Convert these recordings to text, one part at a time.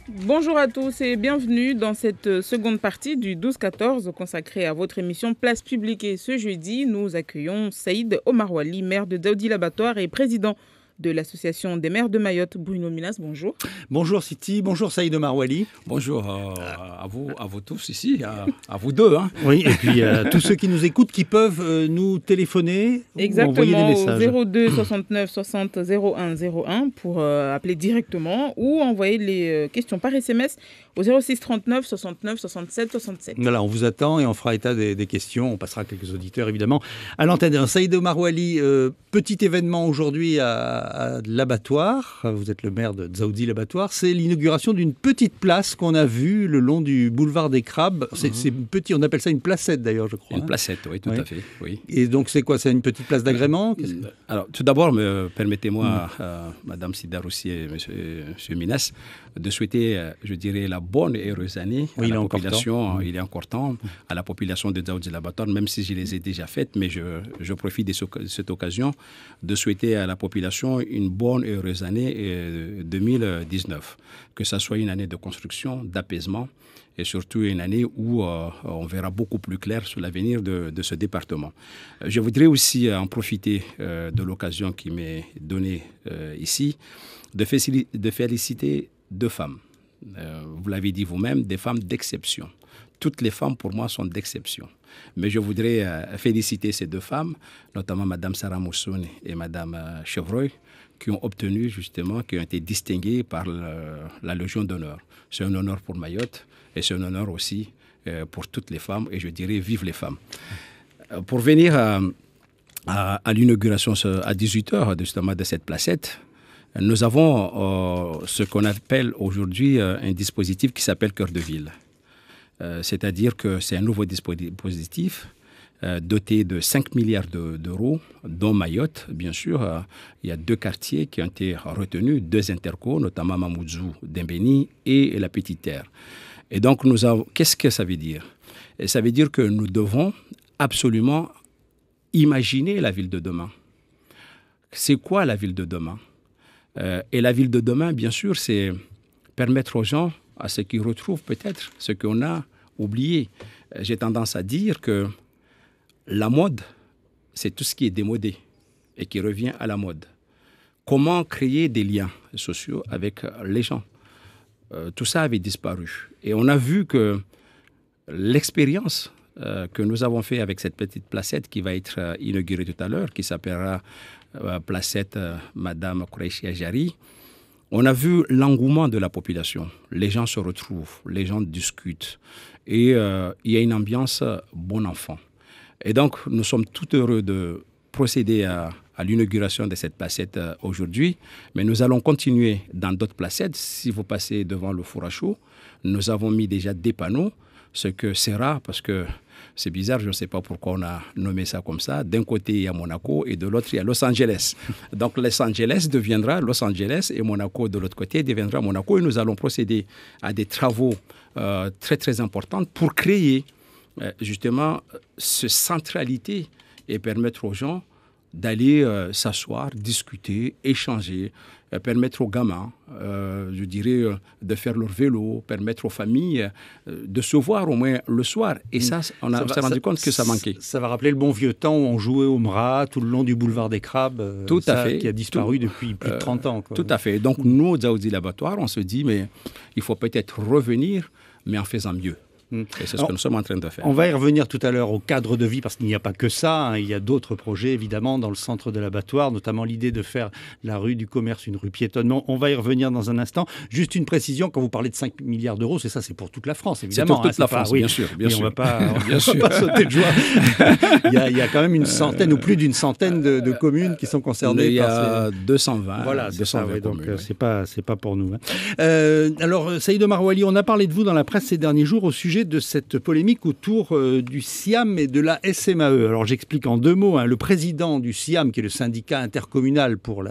Bonjour à tous et bienvenue dans cette seconde partie du 12-14 consacrée à votre émission Place Publique. Et ce jeudi, nous accueillons Saïd Omar Wali, maire de Daoudi Labatoire et président de l'association des maires de Mayotte. Bruno Minas, bonjour. Bonjour Siti, bonjour Saïd Omar Wali. Bonjour à vous tous ici, à vous deux. Hein. Oui, et puis tous ceux qui nous écoutent qui peuvent nous téléphoner ou envoyer des messages. Exactement, au 02 69 60 01 01 pour appeler directement ou envoyer les questions par SMS au 06 39 69 67 67. Voilà, on vous attend et on fera état des questions. On passera quelques auditeurs évidemment à l'antenne. Saïd Omar Wali, petit événement aujourd'hui à l'abattoir. Vous êtes le maire de Daoudi Labatoire. C'est l'inauguration d'une petite place qu'on a vue le long du boulevard des Crabes. C'est petit, on appelle ça une placette d'ailleurs, je crois. Une placette, oui, tout à fait. Oui. Et donc c'est quoi? C'est une petite place d'agrément? Alors, tout d'abord, permettez-moi, Madame Sidaroussi et Monsieur Minas, de souhaiter, je dirais, la bonne et heureuse année à la population. Il est encore temps à la population de Daoudi Labatoire, même si je les ai déjà faites, mais je profite de cette occasion de souhaiter à la population une bonne et heureuse année 2019. Que ça soit une année de construction, d'apaisement et surtout une année où on verra beaucoup plus clair sur l'avenir de ce département. Je voudrais aussi en profiter de l'occasion qui m'est donnée ici de féliciter deux femmes. Vous l'avez dit vous-même, des femmes d'exception. Toutes les femmes, pour moi, sont d'exception. Mais je voudrais féliciter ces deux femmes, notamment Mme Sarah Moussouni et Mme Chevreuil, qui ont obtenu justement, qui ont été distinguées par la Légion d'honneur. C'est un honneur pour Mayotte et c'est un honneur aussi pour toutes les femmes. Et je dirais, vive les femmes. Pour venir à l'inauguration à 18h justement de cette placette, nous avons ce qu'on appelle aujourd'hui un dispositif qui s'appelle Cœur de Ville. C'est-à-dire que c'est un nouveau dispositif doté de 5 milliards d'euros, dont Mayotte, bien sûr. Il y a deux quartiers qui ont été retenus, deux intercos, notamment Mamoudzou, Dembéni et la Petite Terre. Et donc, qu'est-ce que ça veut dire? Et ça veut dire que nous devons absolument imaginer la ville de demain. C'est quoi la ville de demain? Et la ville de demain, bien sûr, c'est permettre aux gens à ce qu'ils retrouvent peut-être ce qu'on a oublié. J'ai tendance à dire que la mode, c'est tout ce qui est démodé et qui revient à la mode. Comment créer des liens sociaux avec les gens? Tout ça avait disparu. Et on a vu que l'expérience que nous avons fait avec cette petite placette qui va être inaugurée tout à l'heure, qui s'appellera placette Madame Kourechi Ajari, on a vu l'engouement de la population. Les gens se retrouvent, les gens discutent. Et il y a une ambiance bon enfant. Et donc, nous sommes tout heureux de procéder à l'inauguration de cette placette aujourd'hui. Mais nous allons continuer dans d'autres placettes. Si vous passez devant le four à chaud, nous avons mis déjà des panneaux, ce que c'est rare parce que c'est bizarre, je ne sais pas pourquoi on a nommé ça comme ça. D'un côté, il y a Monaco et de l'autre, il y a Los Angeles. Donc, Los Angeles deviendra Los Angeles et Monaco, de l'autre côté, deviendra Monaco. Et nous allons procéder à des travaux très, très importants pour créer justement cette centralité et permettre aux gens d'aller s'asseoir, discuter, échanger, permettre aux gamins, je dirais, de faire leur vélo, permettre aux familles de se voir au moins le soir. Et ça, on s'est rendu compte que ça manquait. Ça va rappeler le bon vieux temps où on jouait au Mra tout le long du boulevard des Crabes, tout à fait, qui a disparu depuis plus de 30 ans. Tout à fait. Donc nous, au Daoudi Labatoire, on se dit, mais il faut peut-être revenir, mais en faisant mieux. Et c'est ce que nous sommes en train de faire. On va y revenir tout à l'heure au cadre de vie, parce qu'il n'y a pas que ça. Hein, il y a d'autres projets, évidemment, dans le centre de l'abattoir, notamment l'idée de faire la rue du commerce une rue piétonne. On va y revenir dans un instant. Juste une précision, quand vous parlez de 5 milliards d'euros, c'est pour toute la France, évidemment. C'est pour toute la France, bien sûr. On ne va pas sauter de joie. il y a quand même une centaine ou plus d'une centaine de communes qui sont concernées. Il y a 220. Voilà, c'est ça. communes, donc, c'est pas pour nous. Hein. Alors, Saïd Omar Wali, on a parlé de vous dans la presse ces derniers jours au sujet de cette polémique autour du SIAM et de la SMAE. Alors j'explique en deux mots. Hein. Le président du SIAM, qui est le syndicat intercommunal pour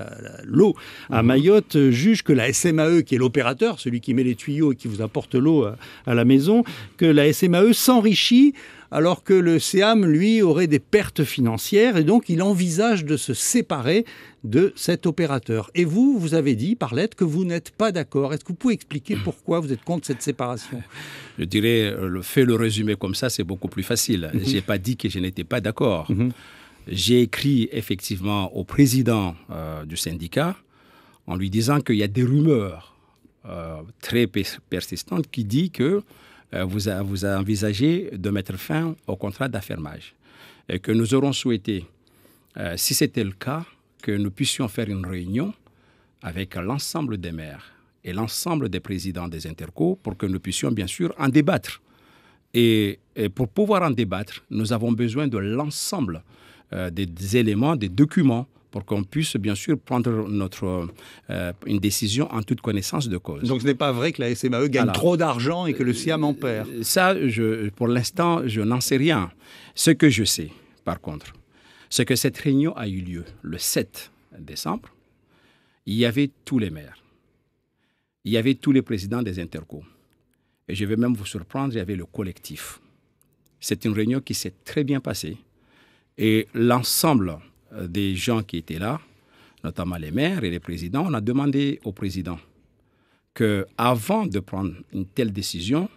l'eau à Mayotte, juge que la SMAE, qui est l'opérateur, celui qui met les tuyaux et qui vous apporte l'eau à la maison, que la SMAE s'enrichit alors que le SEAM, lui, aurait des pertes financières et donc il envisage de se séparer de cet opérateur. Et vous, vous avez dit par lettre que vous n'êtes pas d'accord. Est-ce que vous pouvez expliquer pourquoi vous êtes contre cette séparation ? Je dirais, le résumer comme ça, c'est beaucoup plus facile. Je n'ai pas dit que je n'étais pas d'accord. J'ai écrit effectivement au président du syndicat en lui disant qu'il y a des rumeurs très persistante qui dit que vous avez envisagé de mettre fin au contrat d'affermage et que nous aurons souhaité, si c'était le cas, que nous puissions faire une réunion avec l'ensemble des maires et l'ensemble des présidents des intercos pour que nous puissions bien sûr en débattre. Et pour pouvoir en débattre, nous avons besoin de l'ensemble des éléments, des documents pour qu'on puisse bien sûr prendre une décision en toute connaissance de cause. Donc ce n'est pas vrai que la SMAE gagne trop d'argent et que le SIAM en perd? Ça, pour l'instant, je n'en sais rien. Ce que je sais, par contre, c'est que cette réunion a eu lieu le 7 décembre. Il y avait tous les maires. Il y avait tous les présidents des intercos. Et je vais même vous surprendre, il y avait le collectif. C'est une réunion qui s'est très bien passée. Et l'ensemble des gens qui étaient là, notamment les maires et les présidents, on a demandé au président qu'avant de prendre une telle décision,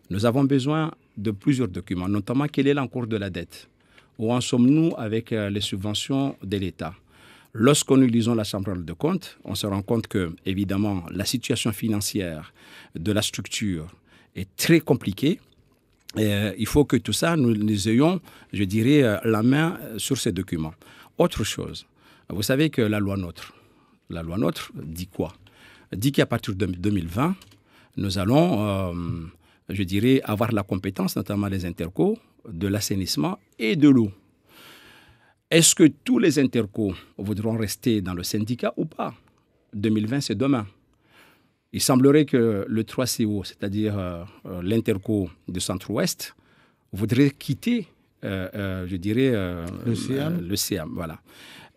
nous avons besoin de plusieurs documents, notamment quel est l'encours de la dette, où en sommes-nous avec les subventions de l'État. Lorsque nous lisons la Chambre de comptes, on se rend compte que, évidemment, la situation financière de la structure est très compliquée. Et, il faut que tout ça, nous ayons, je dirais, la main sur ces documents. Autre chose, vous savez que la loi NOTRe dit quoi? Dit qu'à partir de 2020, nous allons, je dirais, avoir la compétence, notamment les intercos, de l'assainissement et de l'eau. Est-ce que tous les intercos voudront rester dans le syndicat ou pas? 2020, c'est demain. Il semblerait que le 3CO, c'est-à-dire l'interco du Centre-Ouest, voudrait quitter, je dirais, le SEAM. Voilà.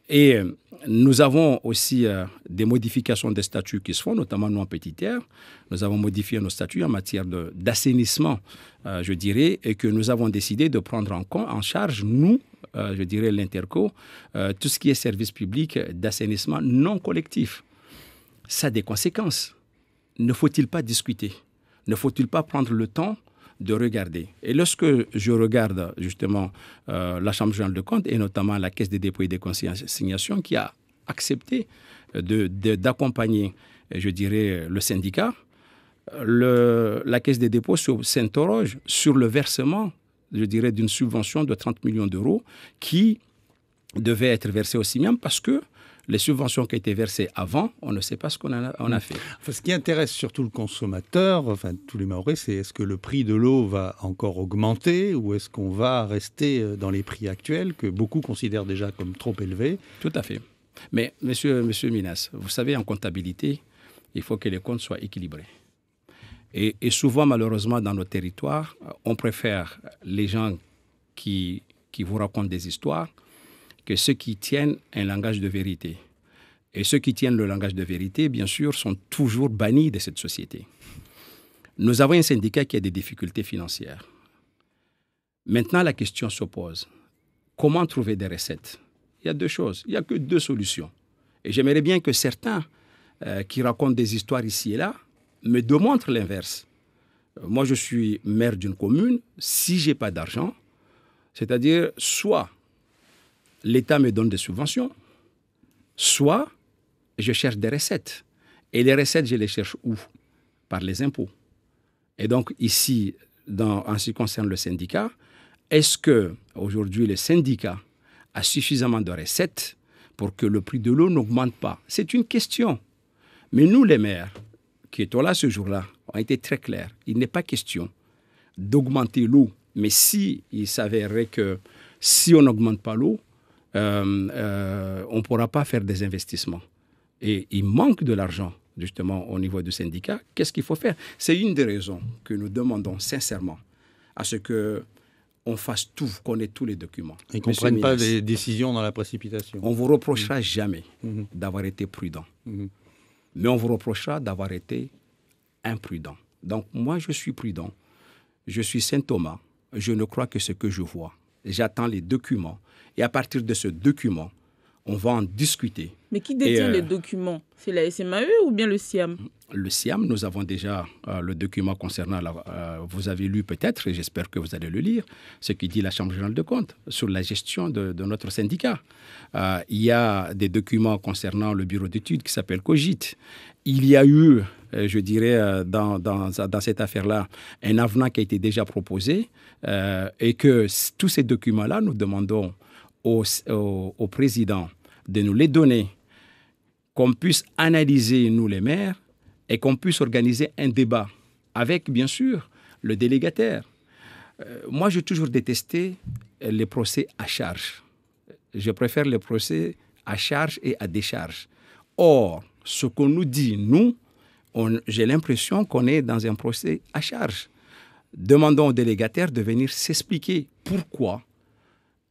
Et nous avons aussi des modifications des statuts qui se font, notamment nous en Petite Terre. Nous avons modifié nos statuts en matière d'assainissement, je dirais, et que nous avons décidé de prendre en charge, nous, je dirais l'interco, tout ce qui est service public d'assainissement non collectif. Ça a des conséquences. Ne faut-il pas discuter? Ne faut-il pas prendre le temps de regarder? Et lorsque je regarde justement la Chambre générale de comptes et notamment la Caisse des dépôts et des consignations qui a accepté d'accompagner, je dirais, le syndicat, la Caisse des dépôts s'interroge sur le versement, je dirais, d'une subvention de 30 millions d'euros qui devait être versée au CIMIAM parce que les subventions qui ont été versées avant, on ne sait pas ce qu'on a fait. Enfin, ce qui intéresse surtout le consommateur, enfin tous les Mahorais, c'est est-ce que le prix de l'eau va encore augmenter ou est-ce qu'on va rester dans les prix actuels que beaucoup considèrent déjà comme trop élevés? Tout à fait. Mais monsieur Minas, vous savez, en comptabilité, il faut que les comptes soient équilibrés. Et souvent, malheureusement, dans nos territoires, on préfère les gens qui vous racontent des histoires que ceux qui tiennent un langage de vérité. Et ceux qui tiennent le langage de vérité, bien sûr, sont toujours bannis de cette société. Nous avons un syndicat qui a des difficultés financières. Maintenant, la question se pose. Comment trouver des recettes? Il y a deux choses. Il n'y a que deux solutions. Et j'aimerais bien que certains qui racontent des histoires ici et là me démontrent l'inverse. Moi, je suis maire d'une commune. Si je n'ai pas d'argent, c'est-à-dire soit l'État me donne des subventions, soit je cherche des recettes. Et les recettes, je les cherche où? Par les impôts. Et donc ici, en ce qui concerne le syndicat, est-ce qu'aujourd'hui le syndicat a suffisamment de recettes pour que le prix de l'eau n'augmente pas? C'est une question. Mais nous, les maires, qui étaient là ce jour-là, ont été très clairs. Il n'est pas question d'augmenter l'eau. Mais si il s'avérerait que si on n'augmente pas l'eau, on ne pourra pas faire des investissements. Et il manque de l'argent, justement, au niveau du syndicat. Qu'est-ce qu'il faut faire? C'est une des raisons que nous demandons sincèrement à ce qu'on fasse tout, qu'on ait tous les documents. Et qu'on ne prenne pas des décisions dans la précipitation. On ne vous reprochera jamais d'avoir été prudent. Mais on vous reprochera d'avoir été imprudent. Donc, moi, je suis prudent. Je suis Saint Thomas. je ne crois que ce que je vois. J'attends les documents. Et à partir de ce document, on va en discuter. Mais qui détient les documents? C'est la SMAE ou bien le SIAM? Le SIAM, nous avons déjà le document concernant, vous avez lu peut-être, et j'espère que vous allez le lire, ce que dit la Chambre générale de comptes sur la gestion de notre syndicat. Il y a des documents concernant le bureau d'études qui s'appelle COGIT. Il y a eu, je dirais, dans cette affaire-là, un avenant qui a été déjà proposé et que tous ces documents-là, nous demandons au président de nous les donner, qu'on puisse analyser, nous les maires, et qu'on puisse organiser un débat avec, bien sûr, le délégataire. Moi, j'ai toujours détesté les procès à charge. Je préfère les procès à charge et à décharge. Or, ce qu'on nous dit, nous, j'ai l'impression qu'on est dans un procès à charge. Demandons au délégataire de venir s'expliquer pourquoi.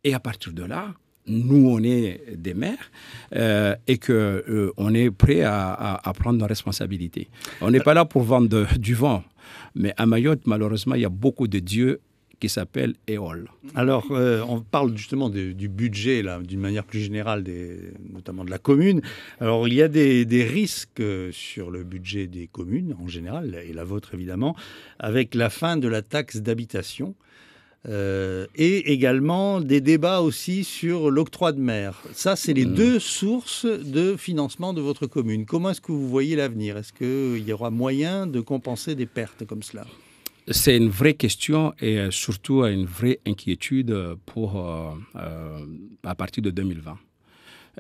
Et à partir de là, nous, on est des maires et qu'on est prêt à prendre nos responsabilités. On n'est pas là pour vendre du vent. Mais à Mayotte, malheureusement, il y a beaucoup de dieux qui s'appellent Éole. Alors, on parle justement du budget, là, d'une manière plus générale, notamment de la commune. Alors, il y a des risques sur le budget des communes, en général, et la vôtre, évidemment, avec la fin de la taxe d'habitation. Et également des débats aussi sur l'octroi de mer. Ça, c'est les deux sources de financement de votre commune. Comment est-ce que vous voyez l'avenir? Est-ce qu'il y aura moyen de compenser des pertes comme cela? C'est une vraie question et surtout une vraie inquiétude à partir de 2020.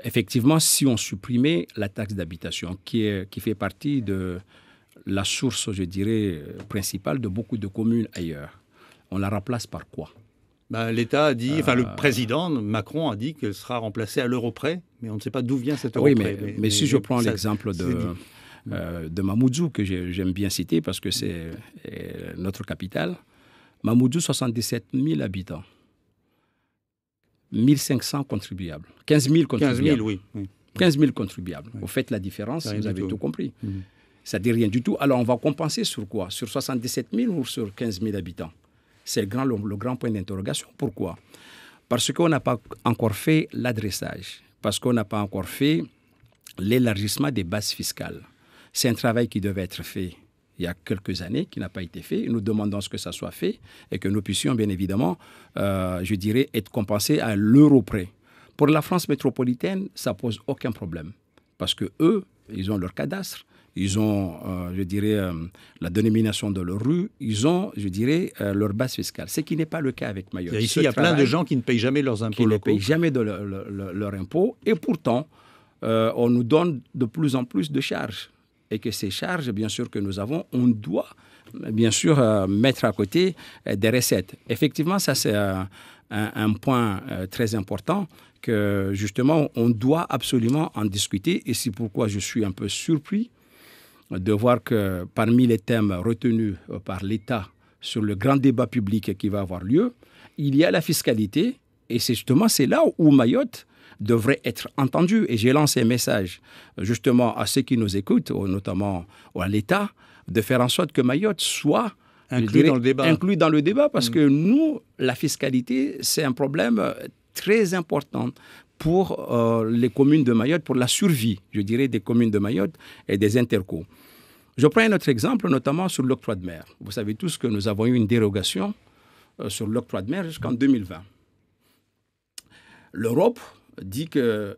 Effectivement, si on supprimait la taxe d'habitation, qui fait partie de la source, je dirais, principale de beaucoup de communes ailleurs, on la remplace par quoi? L'État a dit, le président Macron a dit qu'elle sera remplacée à l'euro près, mais on ne sait pas d'où vient cet euro près. Oui, mais si je prends l'exemple de Mamoudzou, que j'aime bien citer parce que c'est notre capitale, Mamoudzou, 77 000 habitants, 1 500 contribuables, 15 000 contribuables. 15 000, oui. 15 000 contribuables. Oui. Vous faites la différence, vous avez tout compris. Ça ne dit rien du tout. Alors, on va compenser sur quoi? Sur 77 000 ou sur 15 000 habitants? C'est le grand point d'interrogation. Pourquoi? Parce qu'on n'a pas encore fait l'adressage, parce qu'on n'a pas encore fait l'élargissement des bases fiscales. C'est un travail qui devait être fait il y a quelques années, qui n'a pas été fait. Nous demandons que ça soit fait et que nous puissions, bien évidemment, je dirais, être compensés à l'euro près. Pour la France métropolitaine, ça ne pose aucun problème, parce qu'eux, ils ont leur cadastre. Ils ont, je dirais, la dénomination de leur rue. Ils ont, je dirais, leur base fiscale. Ce qui n'est pas le cas avec Mayotte. Et ici, il y a plein de gens qui ne payent jamais leurs impôts locaux. Qui ne payent jamais leurs impôts. Et pourtant, on nous donne de plus en plus de charges. Et que ces charges, bien sûr, que nous avons, on doit, bien sûr, mettre à côté des recettes. Effectivement, ça, c'est un point très important que, justement, on doit absolument en discuter. Et c'est pourquoi je suis un peu surpris de voir que parmi les thèmes retenus par l'État sur le grand débat public qui va avoir lieu, il y a la fiscalité. Et c'est là où Mayotte devrait être entendue. Et j'ai lancé un message justement à ceux qui nous écoutent, notamment à l'État, de faire en sorte que Mayotte soit inclus dans le débat. Parce que nous, la fiscalité, c'est un problème très important pour les communes de Mayotte, pour la survie, je dirais, des communes de Mayotte et des intercos. Je prends un autre exemple, notamment sur l'octroi de mer. Vous savez tous que nous avons eu une dérogation sur l'octroi de mer jusqu'en 2020. L'Europe dit qu'il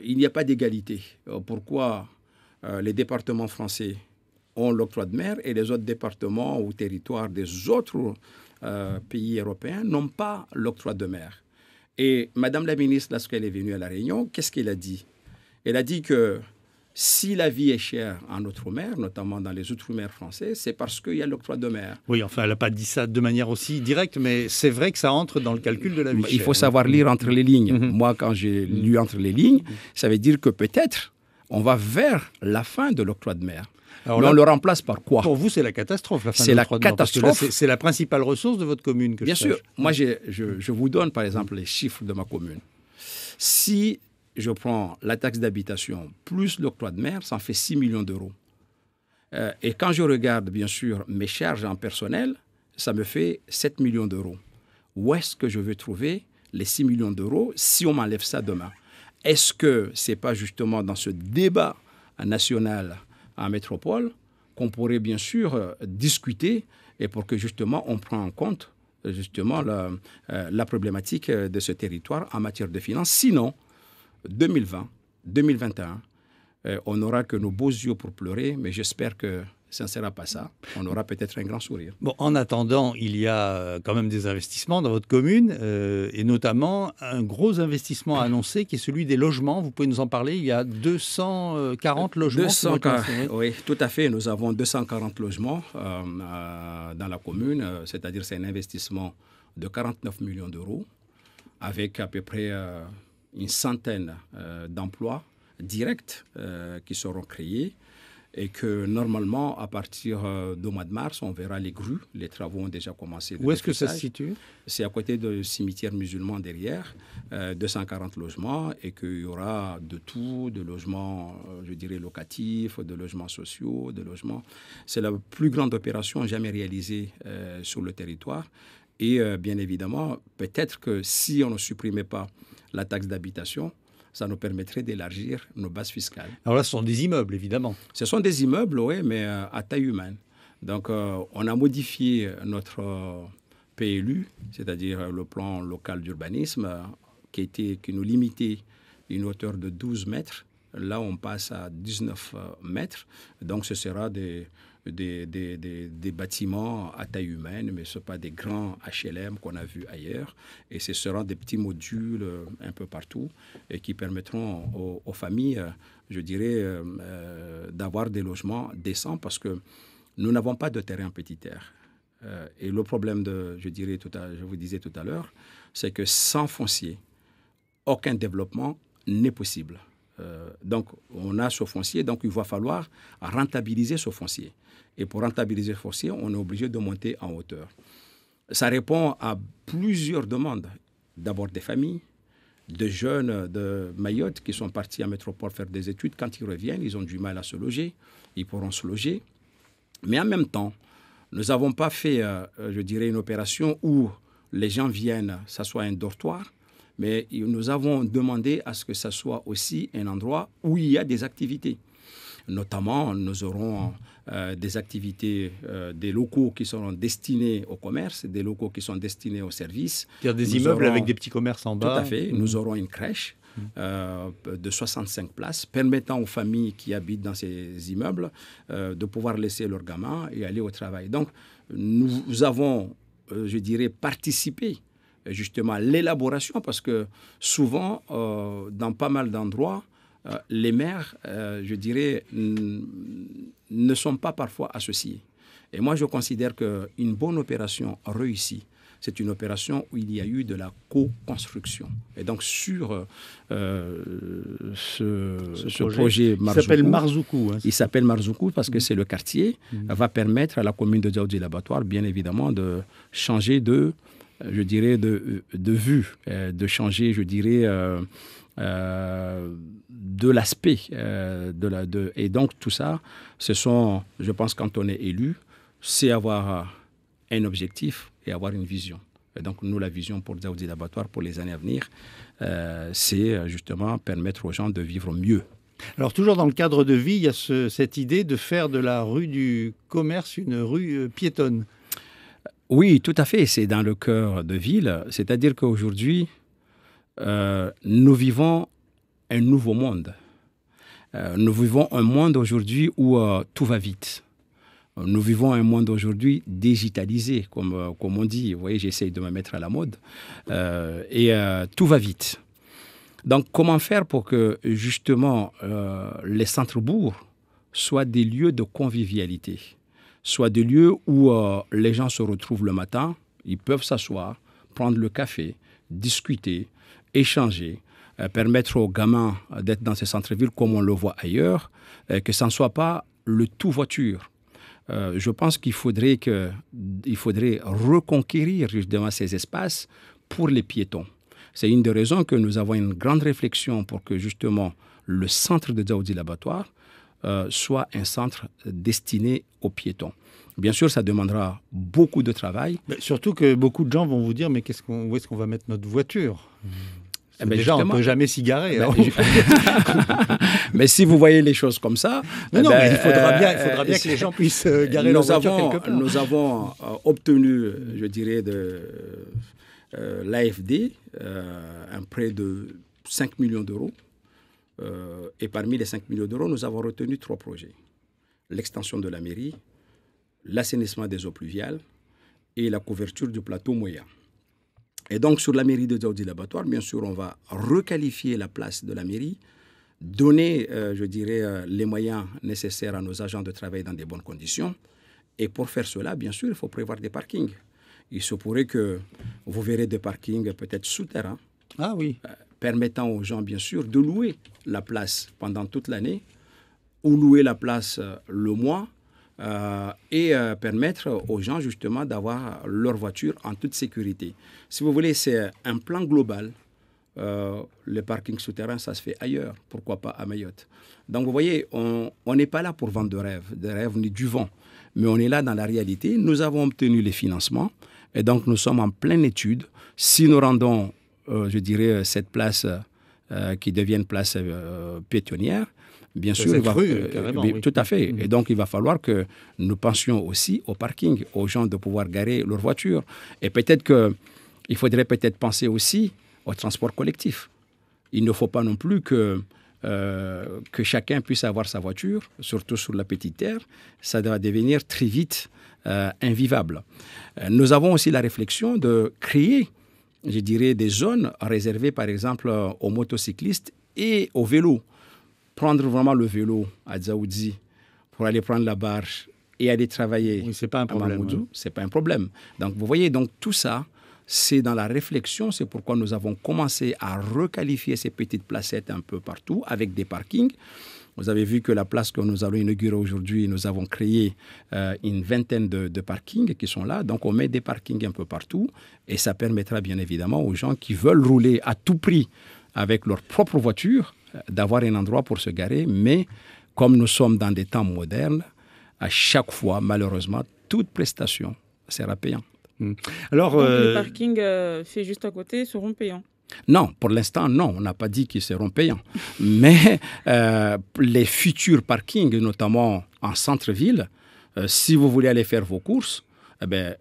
n'y a pas d'égalité. Pourquoi les départements français ont l'octroi de mer et les autres départements ou territoires des autres pays européens n'ont pas l'octroi de mer? Et Madame la ministre, lorsqu'elle est venue à La Réunion, qu'est-ce qu'elle a dit? Elle a dit que si la vie est chère en outre-mer, notamment dans les outre-mer français, c'est parce qu'il y a l'octroi de mer. Oui, enfin, elle n'a pas dit ça de manière aussi directe, mais c'est vrai que ça entre dans le calcul de la vie chère. Il faut savoir lire entre les lignes. Moi, quand j'ai lu entre les lignes, ça veut dire que peut-être on va vers la fin de l'octroi de mer. Alors mais là, on le remplace par quoi? Pour vous, c'est la catastrophe, la fin de l'octroi de mer. C'est la catastrophe. C'est la principale ressource de votre commune. Bien sûr. Moi, je vous donne, par exemple, les chiffres de ma commune. Si je prends la taxe d'habitation plus l'octroi de mer, ça en fait 6 millions d'euros. Et quand je regarde, bien sûr, mes charges en personnel, ça me fait 7 millions d'euros. où est-ce que je vais trouver les 6 millions d'euros si on m'enlève ça demain? Est-ce que ce n'est pas justement dans ce débat national en métropole qu'on pourrait bien sûr discuter et pour que justement on prenne en compte justement la problématique de ce territoire en matière de finances. Sinon, 2020, 2021, on n'aura que nos beaux yeux pour pleurer, mais j'espère que ça ne sera pas ça. On aura peut-être un grand sourire. Bon, en attendant, il y a quand même des investissements dans votre commune, et notamment un gros investissement annoncé qui est celui des logements. Vous pouvez nous en parler? Il y a 240 logements. Oui, tout à fait. Nous avons 240 logements dans la commune, c'est-à-dire c'est un investissement de 49 millions d'euros, avec à peu près une centaine d'emplois directs qui seront créés. Et que normalement, à partir du mois de mars, on verra les grues. Les travaux ont déjà commencé. Où est-ce que ça se situe? C'est à côté du cimetière musulman derrière, 240 logements, et qu'il y aura de tout, de logements, je dirais, locatifs, de logements sociaux, de logements. C'est la plus grande opération jamais réalisée sur le territoire. Et bien évidemment, peut-être que si on ne supprimait pas la taxe d'habitation, ça nous permettrait d'élargir nos bases fiscales. Alors là, ce sont des immeubles, évidemment. Ce sont des immeubles, oui, mais à taille humaine. Donc, on a modifié notre PLU, c'est-à-dire le plan local d'urbanisme, qui nous limitait une hauteur de 12 mètres. Là, on passe à 19 mètres. Donc, ce sera des bâtiments à taille humaine, mais ce ne sont pas des grands HLM qu'on a vus ailleurs. Et ce seront des petits modules un peu partout et qui permettront aux familles, je dirais, d'avoir des logements décents parce que nous n'avons pas de terrain en petit air. Et le problème, je vous disais tout à l'heure, c'est que sans foncier, aucun développement n'est possible. Donc, on a ce foncier, donc il va falloir rentabiliser ce foncier. Et pour rentabiliser ce foncier, on est obligé de monter en hauteur. Ça répond à plusieurs demandes. D'abord des familles, de jeunes de Mayotte qui sont partis en métropole faire des études. Quand ils reviennent, ils ont du mal à se loger. Ils pourront se loger. Mais en même temps, nous n'avons pas fait, je dirais, une opération où les gens viennent s'asseoir un dortoir. Mais nous avons demandé à ce que ça soit aussi un endroit où il y a des activités. Notamment, nous aurons des activités, des locaux qui seront destinés au commerce, des locaux qui sont destinés aux services. C'est-à-dire des immeubles avec des petits commerces en bas. Tout à fait. Nous aurons une crèche de 65 places permettant aux familles qui habitent dans ces immeubles de pouvoir laisser leurs gamins et aller au travail. Donc, nous avons, je dirais, participé justement à l'élaboration, parce que souvent, dans pas mal d'endroits, les maires, je dirais, ne sont pas parfois associés. Et moi, je considère qu'une bonne opération réussie, c'est une opération où il y a eu de la co-construction. Et donc, sur ce projet Marzoukou, il s'appelle Marzoukou parce que c'est le quartier, va permettre à la commune de Djaoudji-Labatoire, bien évidemment, de changer de vue, de changer, je dirais, de l'aspect. Et donc, tout ça, ce sont, je pense, quand on est élu, c'est avoir un objectif et avoir une vision. Et donc, nous, la vision pour Djaoudji-Labatoire pour les années à venir, c'est justement permettre aux gens de vivre mieux. Alors, toujours dans le cadre de vie, il y a cette idée de faire de la rue du commerce une rue piétonne. Oui, tout à fait. C'est dans le cœur de ville. C'est-à-dire qu'aujourd'hui, nous vivons un nouveau monde. Nous vivons un monde aujourd'hui où tout va vite. Nous vivons un monde aujourd'hui digitalisé, comme on dit. Vous voyez, j'essaye de me mettre à la mode. Et tout va vite. Donc, comment faire pour que, justement, les centres-bourgs soient des lieux de convivialité, soient des lieux où les gens se retrouvent le matin, ils peuvent s'asseoir, prendre le café, discuter, échanger, permettre aux gamins d'être dans ces centres-villes comme on le voit ailleurs, que ça ne soit pas le tout voiture. Je pense qu'il faudrait reconquérir justement ces espaces pour les piétons. C'est une des raisons que nous avons une grande réflexion pour que justement le centre de Djaoudji-Labatoire soit un centre destiné aux piétons. Bien sûr, ça demandera beaucoup de travail. Mais surtout que beaucoup de gens vont vous dire, mais où est-ce qu'on va mettre notre voiture ? Déjà, on ne peut jamais s'y garer. Mais si vous voyez les choses comme ça... Mais il faudra bien que les gens puissent garer leur voiture quelque part. Nous avons obtenu, je dirais, de l'AFD un prêt de 5 millions d'euros. Et parmi les 5 millions d'euros, nous avons retenu 3 projets. L'extension de la mairie, l'assainissement des eaux pluviales et la couverture du plateau moyen. Et donc, sur la mairie de Dzaoudzi-l'Abattoir, bien sûr, on va requalifier la place de la mairie, donner, je dirais, les moyens nécessaires à nos agents de travailler dans des bonnes conditions. Et pour faire cela, bien sûr, il faut prévoir des parkings. Il se pourrait que vous verrez des parkings peut-être souterrains. Ah oui. Permettant aux gens, bien sûr, de louer la place pendant toute l'année ou louer la place le mois et permettre aux gens, justement, d'avoir leur voiture en toute sécurité. Si vous voulez, c'est un plan global. Le parking souterrain, ça se fait ailleurs. Pourquoi pas à Mayotte? Donc, vous voyez, on n'est pas là pour vendre des rêves ni du vent. Mais on est là dans la réalité. Nous avons obtenu les financements et donc nous sommes en pleine étude. Si nous rendons, je dirais, cette place qui devient une place piétonnière, bien sûr, oui. Tout à fait. Et donc, il va falloir que nous pensions aussi au parking, aux gens de pouvoir garer leur voiture. Et peut-être qu'il faudrait peut-être penser aussi au transport collectif. Il ne faut pas non plus que chacun puisse avoir sa voiture, surtout sur la petite terre. Ça va devenir très vite invivable. Nous avons aussi la réflexion de créer, je dirais, des zones réservées, par exemple, aux motocyclistes et aux vélos. Prendre vraiment le vélo à Dzaoudzi pour aller prendre la barge et aller travailler c'est pas un problème. C'est pas un problème. Donc, vous voyez, donc tout ça, c'est dans la réflexion. C'est pourquoi nous avons commencé à requalifier ces petites placettes un peu partout avec des parkings. Vous avez vu que la place que nous allons inaugurer aujourd'hui, nous avons créé une vingtaine de parkings qui sont là. Donc, on met des parkings un peu partout et ça permettra bien évidemment aux gens qui veulent rouler à tout prix avec leur propre voiture d'avoir un endroit pour se garer. Mais comme nous sommes dans des temps modernes, à chaque fois, malheureusement, toute prestation sera payante. Alors, donc, les parkings faits juste à côté seront payants? Non, pour l'instant, non. On n'a pas dit qu'ils seront payants. Mais les futurs parkings, notamment en centre-ville, si vous voulez aller faire vos courses,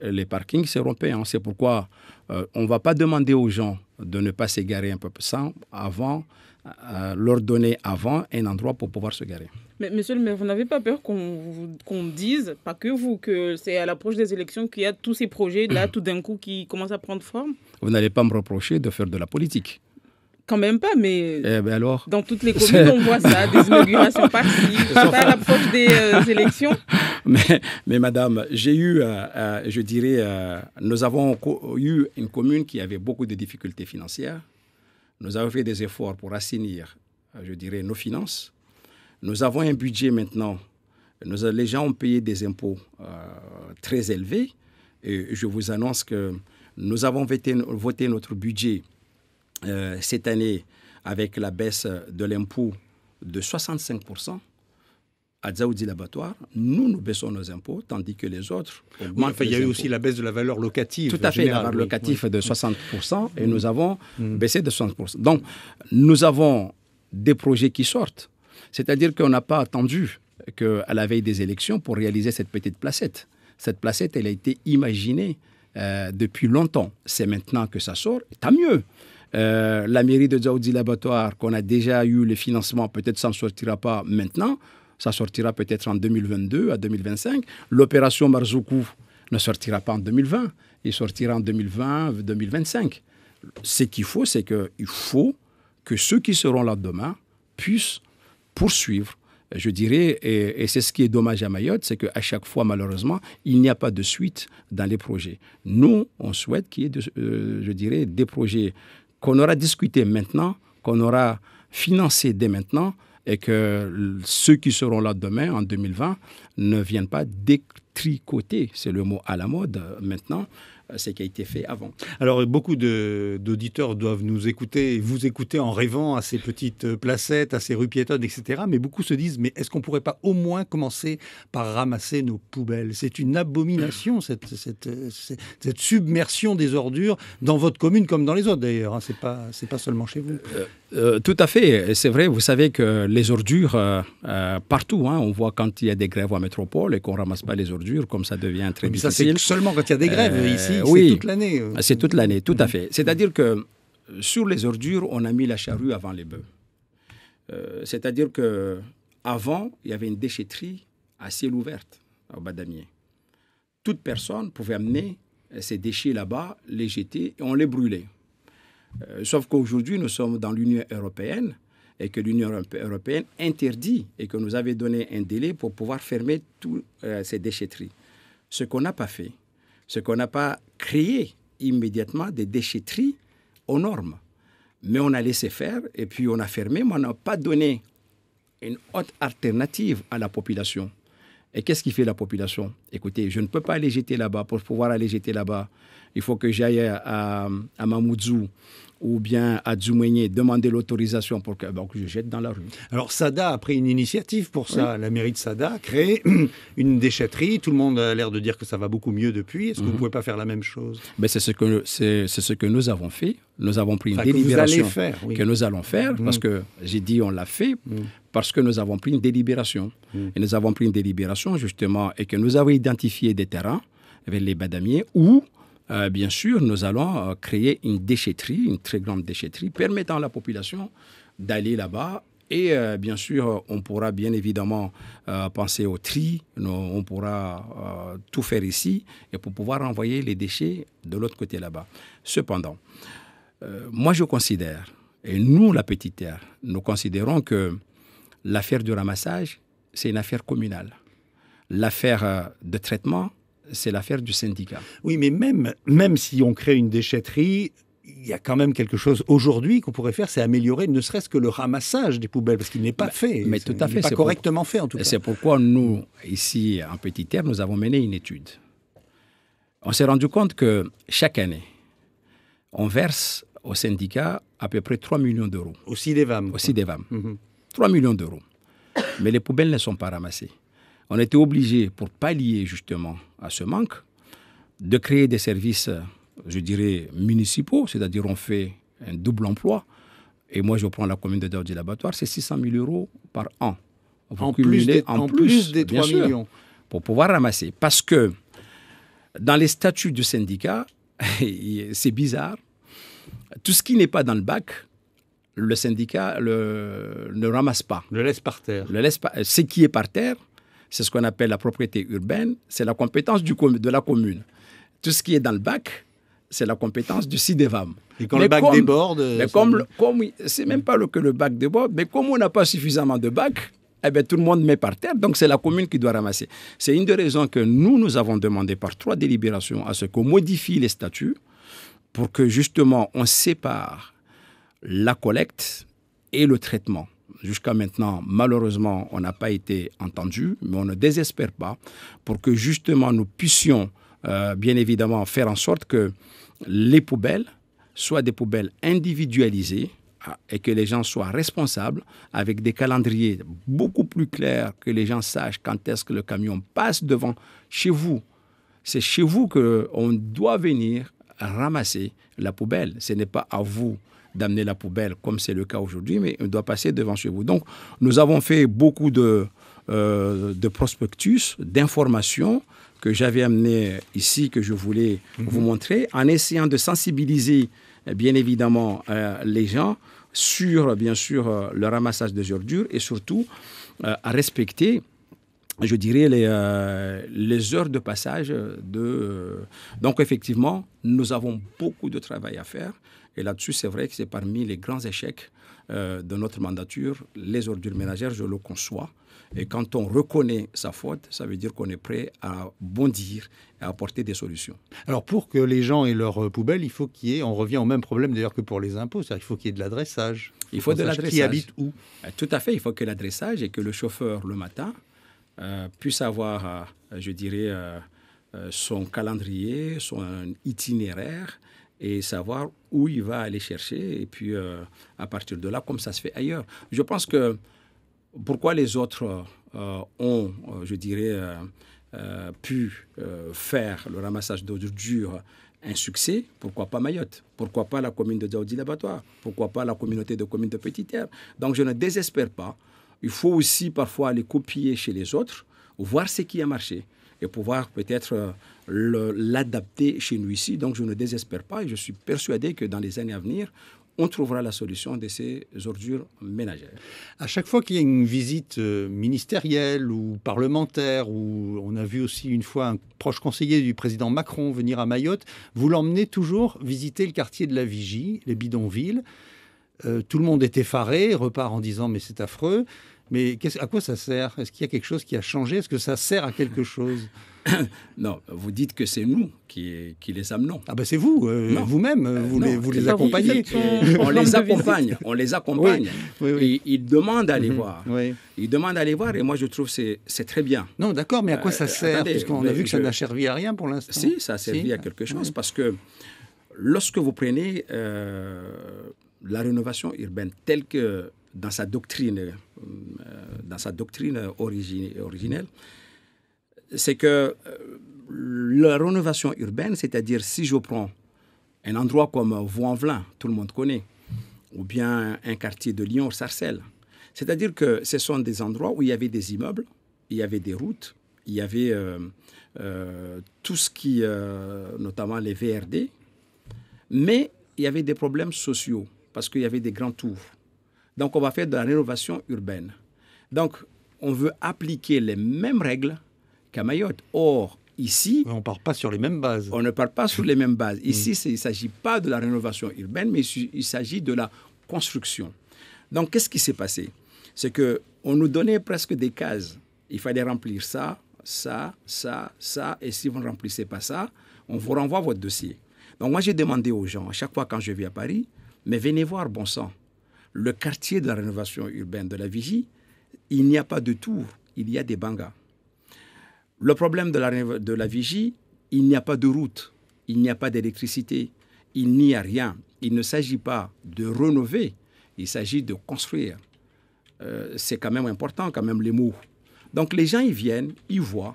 les parkings seront payants. C'est pourquoi on ne va pas demander aux gens de ne pas se garer un peu sans avant, leur donner avant un endroit pour pouvoir se garer. Mais monsieur le maire, vous n'avez pas peur qu'on dise, pas que vous, que c'est à l'approche des élections qu'il y a tous ces projets-là, tout d'un coup, qui commencent à prendre forme? Vous n'allez pas me reprocher de faire de la politique. Quand même pas, mais alors, dans toutes les communes, on voit ça, des inaugurations par-ci, pas à l'approche des élections. Mais madame, j'ai eu, je dirais, nous avons eu une commune qui avait beaucoup de difficultés financières. Nous avons fait des efforts pour assainir, je dirais, nos finances. Nous avons un budget maintenant. Les gens ont payé des impôts très élevés. Et je vous annonce que nous avons voté notre budget cette année avec la baisse de l'impôt de 65%. À Dzaoudzi-l'Abattoir, nous baissons nos impôts, tandis que les autres augmentent. Il y a eu aussi la baisse de la valeur locative. Tout à fait, la valeur locative de 60%, et nous avons baissé de 60%. Donc, nous avons des projets qui sortent. C'est-à-dire qu'on n'a pas attendu qu'à la veille des élections pour réaliser cette petite placette. Cette placette, elle a été imaginée depuis longtemps. C'est maintenant que ça sort, tant mieux. La mairie de Dzaoudzi-l'Abattoir, qu'on a déjà eu le financement, peut-être ça ne sortira pas maintenant. Ça sortira peut-être en 2022 à 2025. L'opération Marzoukou ne sortira pas en 2020. Il sortira en 2020-2025. Ce qu'il faut, c'est qu'il faut que ceux qui seront là demain puissent poursuivre, je dirais, et c'est ce qui est dommage à Mayotte, c'est qu'à chaque fois, malheureusement, il n'y a pas de suite dans les projets. Nous, on souhaite qu'il y ait, je dirais, des projets qu'on aura discutés maintenant, qu'on aura financés dès maintenant, et que ceux qui seront là demain, en 2020, ne viennent pas détricoter, c'est le mot à la mode maintenant, ce qui a été fait avant. Alors, beaucoup d'auditeurs doivent nous écouter, vous écouter en rêvant à ces petites placettes, à ces rues piétonnes, etc. Mais beaucoup se disent, mais est-ce qu'on ne pourrait pas au moins commencer par ramasser nos poubelles? C'est une abomination, cette submersion des ordures dans votre commune comme dans les autres d'ailleurs. Hein. C'est pas seulement chez vous. Tout à fait. C'est vrai, vous savez que les ordures, partout, hein, on voit quand il y a des grèves en métropole et qu'on ne ramasse pas les ordures, comme ça devient très difficile. Ça, c'est seulement quand il y a des grèves. Ici, oui, c'est toute l'année. C'est toute l'année, tout à fait. C'est-à-dire que sur les ordures, on a mis la charrue avant les bœufs. C'est-à-dire qu'avant, il y avait une déchetterie à ciel ouvert au Bas d'Amiens. Toute personne pouvait amener ces déchets là-bas, les jeter et on les brûlait. Sauf qu'aujourd'hui, nous sommes dans l'Union européenne et que l'Union européenne interdit et que nous avait donné un délai pour pouvoir fermer toutes ces déchetteries. Ce qu'on n'a pas fait, c'est qu'on n'a pas créé immédiatement des déchetteries aux normes. Mais on a laissé faire et puis on a fermé, mais on n'a pas donné une autre alternative à la population. Et qu'est-ce qui fait la population? Écoutez, je ne peux pas aller jeter là-bas. Pour pouvoir aller jeter là-bas, il faut que j'aille à Mamoudzou ou bien à Dzoumouigné demander l'autorisation pour que je jette dans la rue. Alors Sada a pris une initiative pour ça. Oui. La mairie de Sada a créé une déchetterie. Tout le monde a l'air de dire que ça va beaucoup mieux depuis. Est-ce que vous ne pouvez pas faire la même chose? C'est ce que nous avons fait. Nous avons pris une délibération que nous allons faire parce que j'ai dit on l'a fait parce que nous avons pris une délibération. Et nous avons pris une délibération justement et que nous avons identifié des terrains avec les Bas d'Amiens où bien sûr, nous allons créer une déchetterie, une très grande déchetterie, permettant à la population d'aller là-bas. Et bien sûr, on pourra bien évidemment penser au tri, on pourra tout faire ici et pour pouvoir envoyer les déchets de l'autre côté là-bas. Cependant, moi je considère, et nous, la Petite Terre, nous considérons que l'affaire du ramassage, c'est une affaire communale. L'affaire de traitement, c'est l'affaire du syndicat. Oui, mais même si on crée une déchetterie, il y a quand même quelque chose aujourd'hui qu'on pourrait faire, c'est améliorer ne serait-ce que le ramassage des poubelles, parce qu'il n'est pas fait. Mais tout à fait. Il n'est pas correctement fait, en tout cas. C'est pourquoi nous, ici, en Petite Terre, nous avons mené une étude. On s'est rendu compte que chaque année, on verse au syndicat à peu près 3 millions d'euros. Au CIDEVAM. Au CIDEVAM. 3 millions d'euros. Mais les poubelles ne sont pas ramassées. On était obligé, pour pallier justement à ce manque, de créer des services, je dirais, municipaux, c'est-à-dire on fait un double emploi. Et moi, je prends la commune de Daoudy-l'Abattoir, c'est 600 000 euros par an. En plus des 3 millions. Pour pouvoir ramasser. Parce que dans les statuts du syndicat, c'est bizarre, tout ce qui n'est pas dans le bac, le syndicat ne ramasse pas. Le laisse par terre. Ce qui est par terre, c'est ce qu'on appelle la propriété urbaine, c'est la compétence de la commune. Tout ce qui est dans le bac, c'est la compétence du CIDEVAM. Et quand le bac déborde... c'est même pas que le bac déborde, mais comme on n'a pas suffisamment de bac, tout le monde met par terre, donc c'est la commune qui doit ramasser. C'est une des raisons que nous avons demandé par 3 délibérations à ce qu'on modifie les statuts pour que justement on sépare la collecte et le traitement. Jusqu'à maintenant, malheureusement, on n'a pas été entendu, mais on ne désespère pas pour que justement nous puissions, bien évidemment, faire en sorte que les poubelles soient des poubelles individualisées et que les gens soient responsables avec des calendriers beaucoup plus clairs, que les gens sachent quand est-ce que le camion passe devant chez vous. C'est chez vous qu'on doit venir ramasser la poubelle. Ce n'est pas à vous d'amener la poubelle, comme c'est le cas aujourd'hui, mais on doit passer devant chez vous. Donc, nous avons fait beaucoup de prospectus, d'informations que j'avais amenées ici, que je voulais vous montrer, en essayant de sensibiliser, bien évidemment, les gens sur, bien sûr, le ramassage des ordures et surtout à respecter, je dirais, les heures de passage. Donc, effectivement, nous avons beaucoup de travail à faire. Et là-dessus, c'est vrai que c'est parmi les grands échecs de notre mandature. Les ordures ménagères, je le conçois. Et quand on reconnaît sa faute, ça veut dire qu'on est prêt à bondir et à apporter des solutions. Alors, pour que les gens aient leurs poubelles, il faut qu'il y ait, on revient au même problème d'ailleurs que pour les impôts, c'est-à-dire qu'il faut qu'il y ait de l'adressage. Il faut de l'adressage. Qui habite où? Tout à fait, il faut que l'adressage et que le chauffeur, le matin, puisse avoir, je dirais, son calendrier, son itinéraire et savoir où il va aller chercher. Et puis, à partir de là, comme ça se fait ailleurs. Je pense que pourquoi les autres ont, je dirais, pu faire le ramassage d'ordures un succès, pourquoi pas Mayotte? Pourquoi pas la commune de Daoudi-l'Abattoir? Pourquoi pas la communauté de communes de Petite-Terre? Donc, je ne désespère pas. Il faut aussi parfois aller copier chez les autres, voir ce qui a marché et pouvoir peut-être l'adapter chez nous ici. Donc, je ne désespère pas et je suis persuadé que dans les années à venir, on trouvera la solution de ces ordures ménagères. À chaque fois qu'il y a une visite ministérielle ou parlementaire, ou on a vu aussi une fois un proche conseiller du président Macron venir à Mayotte, vous l'emmenez toujours visiter le quartier de la Vigie, les bidonvilles. Tout le monde est effaré, repart en disant « mais c'est affreux ». Mais à quoi ça sert? Est-ce qu'il y a quelque chose qui a changé? Est-ce que ça sert à quelque chose? Non, vous dites que c'est nous qui les amenons. Ah ben c'est vous, vous-même, vous les accompagnez. On les accompagne. Oui. Et ils demandent à aller voir. Oui. Ils demandent à aller voir et moi je trouve que c'est très bien. Non, d'accord, mais à quoi ça sert? Puisqu'on a vu que ça n'a servi à rien pour l'instant. Si, ça a servi à quelque chose parce que lorsque vous prenez la rénovation urbaine telle que dans sa doctrine originelle, c'est que la rénovation urbaine, c'est-à-dire si je prends un endroit comme Vaux-en-Velin, tout le monde connaît, ou bien un quartier de Lyon, Sarcelles, c'est-à-dire que ce sont des endroits où il y avait des immeubles, il y avait des routes, il y avait tout ce qui, notamment les VRD, mais il y avait des problèmes sociaux parce qu'il y avait des grands tours. Donc, on va faire de la rénovation urbaine. Donc, on veut appliquer les mêmes règles qu'à Mayotte. Or, ici... On ne part pas sur les mêmes bases. On ne part pas sur les mêmes bases. Ici, il ne s'agit pas de la rénovation urbaine, mais il s'agit de la construction. Donc, qu'est-ce qui s'est passé? C'est qu'on nous donnait presque des cases. Il fallait remplir ça, ça, ça, ça. Et si vous ne remplissez pas ça, on vous renvoie votre dossier. Donc, moi, j'ai demandé aux gens, à chaque fois quand je vais à Paris, mais venez voir, bon sang, le quartier de la rénovation urbaine de la Vigie, il n'y a pas de tour, il y a des bangas. Le problème de la Vigie, il n'y a pas de route, il n'y a pas d'électricité, il n'y a rien. Il ne s'agit pas de rénover, il s'agit de construire. C'est quand même important, quand même, les mots. Donc les gens, ils viennent, ils voient,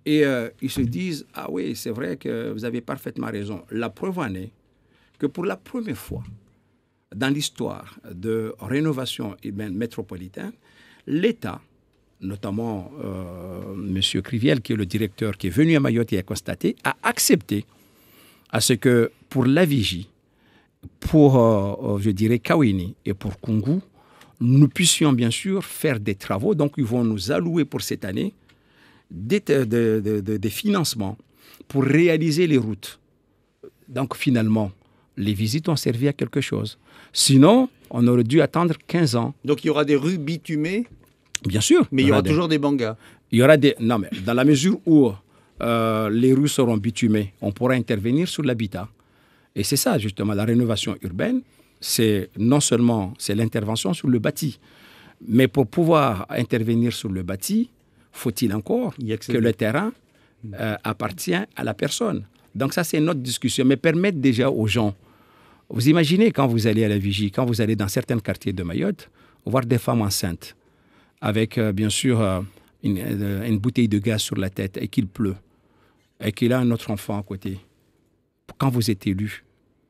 et ils se disent « Ah oui, c'est vrai que vous avez parfaitement raison ». La preuve en est que pour la première fois, dans l'histoire de rénovation urbaine métropolitaine, l'État, notamment M. Criviel, qui est le directeur, qui est venu à Mayotte et a constaté, a accepté à ce que pour la Vigie, pour, je dirais, Kawini et pour Kungu, nous puissions bien sûr faire des travaux. Donc, ils vont nous allouer pour cette année des financements pour réaliser les routes. Donc, finalement, les visites ont servi à quelque chose. Sinon, on aurait dû attendre 15 ans. Donc, il y aura des rues bitumées? Bien sûr. Mais il y aura toujours des bangas? Il y aura des... Non, mais dans la mesure où les rues seront bitumées, on pourra intervenir sur l'habitat. Et c'est ça, justement, la rénovation urbaine, c'est non seulement c'est l'intervention sur le bâti, mais pour pouvoir intervenir sur le bâti, faut-il encore que le terrain appartient à la personne. Donc ça, c'est notre discussion. Mais permettre déjà aux gens... Vous imaginez quand vous allez à la Vigie, quand vous allez dans certains quartiers de Mayotte, voir des femmes enceintes avec, bien sûr, une bouteille de gaz sur la tête et qu'il pleut et qu'il a un autre enfant à côté. Quand vous êtes élu,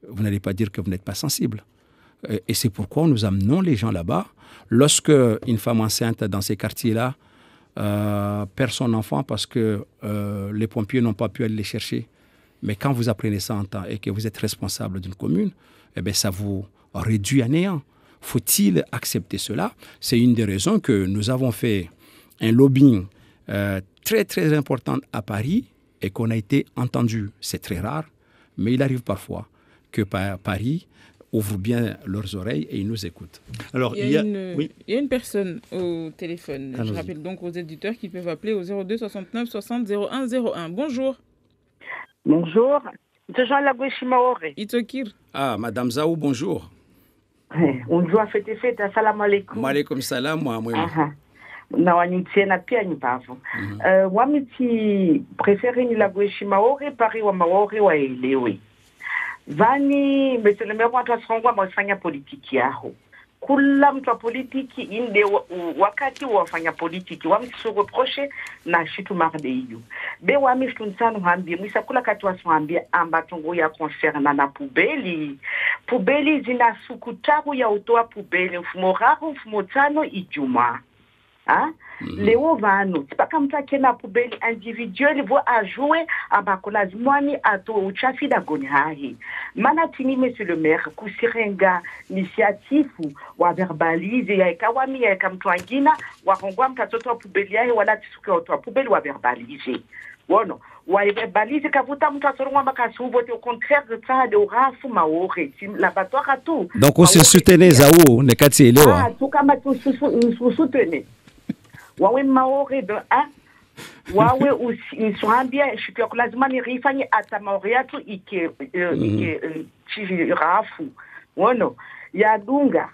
vous n'allez pas dire que vous n'êtes pas sensible. Et c'est pourquoi nous amenons les gens là-bas. Lorsque une femme enceinte dans ces quartiers-là perd son enfant parce que les pompiers n'ont pas pu aller les chercher, mais quand vous apprenez ça en temps et que vous êtes responsable d'une commune, eh bien, ça vous réduit à néant. Faut-il accepter cela? C'est une des raisons que nous avons fait un lobbying très, très important à Paris et qu'on a été entendu. C'est très rare, mais il arrive parfois que Paris ouvre bien leurs oreilles et ils nous écoutent. Alors, il y a une personne au téléphone. Je rappelle donc aux éditeurs qu'ils peuvent appeler au 02 69 60 01 01. Bonjour. Bonjour. Itokir. Ah, Madame Zaou, bonjour. On doit fêter, assalamu alaikum. Wa alaikum salam, moi. na wanyutie na pia nyumbavo. Wamiti preferi ni la gueshi maori pari wa maori waelewe. Vani meseleme watu wasongwa mwafanya politiki yao. Kula mtu wa politiki inde wakati wafanya politiki wamisi reproche na shitu marde iyo. Be wami shtunsanu hambie mwisa kula kati waswambie amba tongo ya concerna na pubeli. Pubeli zina sukutaru ya utoa pubeli mfumo raru mfumo tano ijuma. Leo vano tipaka mtu akena pubeli individuel vo ajouer abakolazimwani ato uchafi da goni hahi. Mana tini monsieur le maire kusirenga initiative wa verbalize ya ikawami ya ikamtu angina wakongwa mtatoto wa pubeli yahe wala tisuke wa pubeli wa verbalize. Wono, wa verbalize kavuta mtu atorongwa makasi uvote au contraire de ça de rafu maore. L'abattoir à tout. Donc on se soutenait Zaou, ne kati elewa. Ah, tout kama tu soutenait. Wawe maore de wawe uswambia shukio lazima ni rifanye ata maore yatu ike rafu. Wono, ya dunga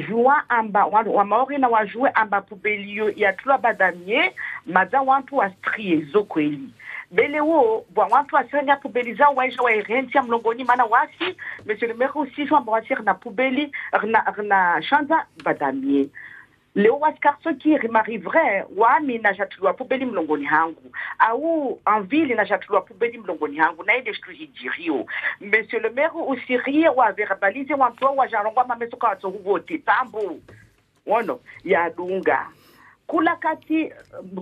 jua amba wa maore na wajue amba pubelio ya tula badamie maza wantu wa strie zo kweli. Bele wo wantu wa senya pubeliza waisha wa irentia mlongoni mana wasi monsieur le maire aussi jua mba wasir na pubeli na chanda badamie. Leo waskarso ki m'arriverait wami na jatulwa pubeli mlongoni hangu au en ville na jatulwa pubeli mlongoni hangu na ile stujirio monsieur le maire usirie wa verbaliser wantu wa jarongwa mameso kwa to vote tambo wono ya dunga kula kati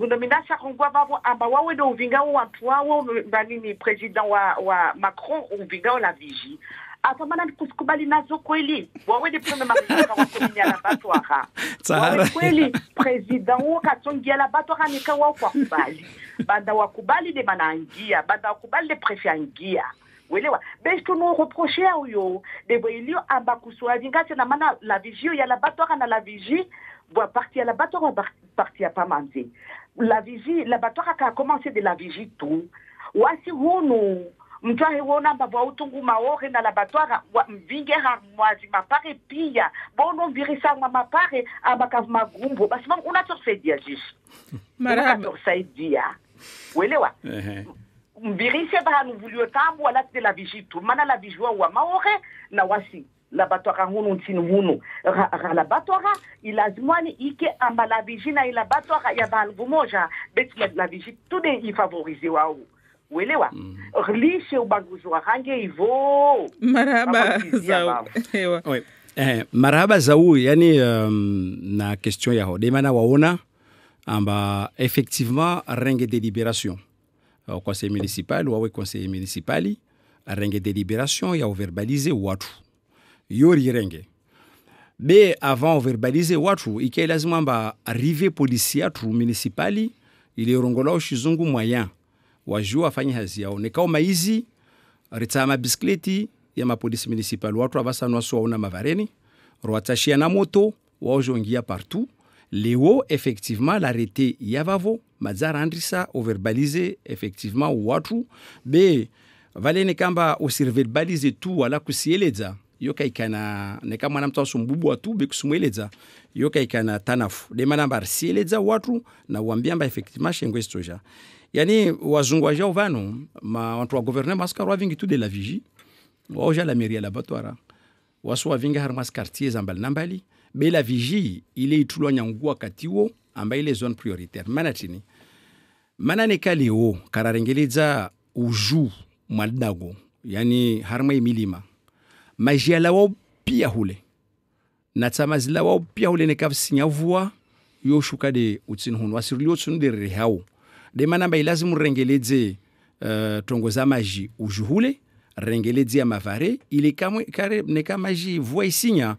nominasha kongwa babo amba wawe do uvinga wantu wao banini president wa Macron uvinga la vigie atamana kusikubali nazo kweli wawe diplome marika wa komini la batwara wawe kweli president wa katongia la batwara nikawa kwa kubali banda wakubali de manangia banda wakubali de prefet welewa besto no reprocher yo de boilio amba kuswazinga tena mana la vigie ya la batwara na la vigie boa partie à la batwara partie à pas manzi la vigie la batwara a commencé de la vigie tout wasi hunu mtwahe wona mbavwa utungu maore na laboratoire mvinge harmwazi mapare pia bono virisa mwa mapare abakav magumbo basi mama unatorfedia jishi unatorfedia welewa mvirise bahanu vulio tambu wala de la vigitu mana la vigua wa maore na wasi laboratoire hunu ntinu hunu laboratoire ilazimwani ike amba la vigina ila laboratoire ya bahanu moja beti la vigitu tude ifavorize wao welewa lishe ubaguzi wa rangi hivyo marhaba zao marhaba zao yani na question yao de mana waona amba effectivement renge délibération au conseil municipal ou au conseil municipal renge délibération ya verbaliser watu yori renge be avant verbaliser watu ike lazima mba arriver policier tu municipali ile rongola ushizungu moyen wajua afanye hazi yao nekao maizi ritama bisikleti ya mapolisi municipal watu abasana waso una mavareni roatashia na moto wajongia partout leo effectivement l'arrêté yavavo mazara andrisa overbaliser effectivement watu be valene kamba usiverbaliser tout wala kusieleza yoka ikana neka mwana mtu asumbubu watu be kusumweleza yoka ikana tanafu de manamba sieleza watu na uambiamba effectivement shengwe stoja yani wazungu wa jao vano ma watu wa gouvernement maskaro vingi tout de la vigie waoja la mairie la batwara waso vingi harmas quartiers ambal nambali be la vigie ile itulwa nyangua katiwo amba ile zone prioritaire manatini manane kaleo kararengeleza uju maldago yani harma milima magia la wao pia hule na tamazila wao pia hule nekavsinya vua yo shuka de utsin hunu wasirlio tsunu de rehao de manamba ilazimu rengeleze tongoza maji ujuhule rengeleze ya mavare ile kamwe kare neka maji vua isinya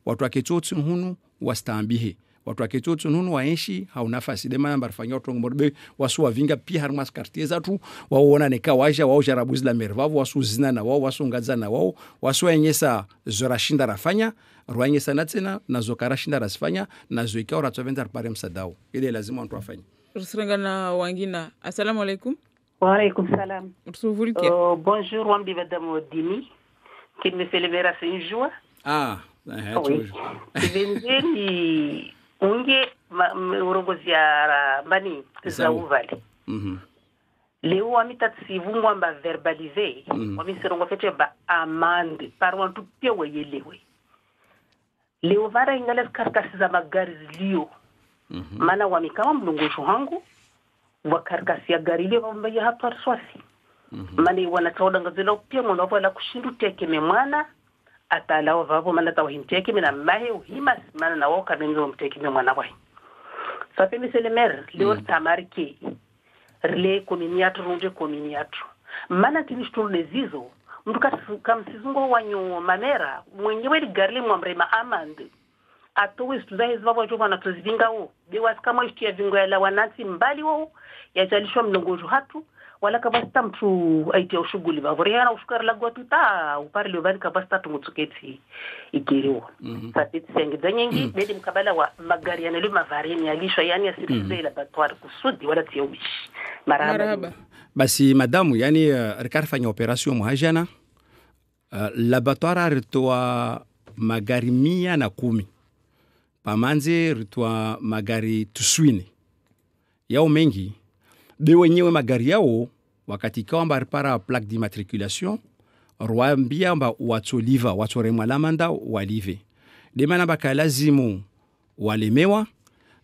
watu aketotsu hunu wastambihe watu aketotsu hunu waenshi haunafasi de manamba rafanya tongo morbe wasu wavinga pia harmas quartiers zatu waona neka waja wao jarabuzi la mervavu wasu zina na wao wasu ngaza na wao wasu enyesa zorashinda rafanya ruanyesa na tena na zokarashinda rasfanya na zoika ratwenda pare msadao ile lazima watu wafanye Rusrengana wangina. Assalamu alaikum. Wa alaikum salam. Bonjour, Wamdi Madame Dini, qui me fait le meilleur jour. Ah, oui. Venzeni unge urongozi ya mbani za uvali leo wamitatsivu mwamba verbalize wamisirongo fete ba amande parwantu pia wayelewe leo vara ingales karkasi za magari zilio maana wamikama mlungushu hangu wa karkasi ya gari lio wambaya hapa swasi mani wanataoda ngazila pia mwanova la kushindu teke memwana atalao vapo mana tawa hinteke mina mahe uhimas mana na woka nenzo mteke memwana wahi sape misele mer leo tamarike rele kominiatu runje kominiatu mana tinishtu lezizo mtu kamsizungo wanyo mamera mwenyewe garli mwamrema amande atowe stuzahe zvapo chopa na tozivinga wo bewas kama ishtia vingo ya la wanansi mbali wo ya jalishwa mlongojo hatu wala kabasta mtu aitia ushuguli vavoriana ushukara lagwa tuta upari liovani kabasta tumutsuketi ikiriwa sapiti sengeza nyingi bedi mkabala wa magari ya nelu mavarini ya lishwa yani ya sirize ila batuari kusudi wala tia ubishi marahaba basi madamu yani rikarifanya operasyon muhajana laboratoire ritoa magari 110 pamanze ritoa magari tuswini yao mengi be wenyewe magari yao wakati kwamba ripara plaque d'immatriculation rwambia amba watoliva watoremwa lamanda walive demana baka lazimu walemewa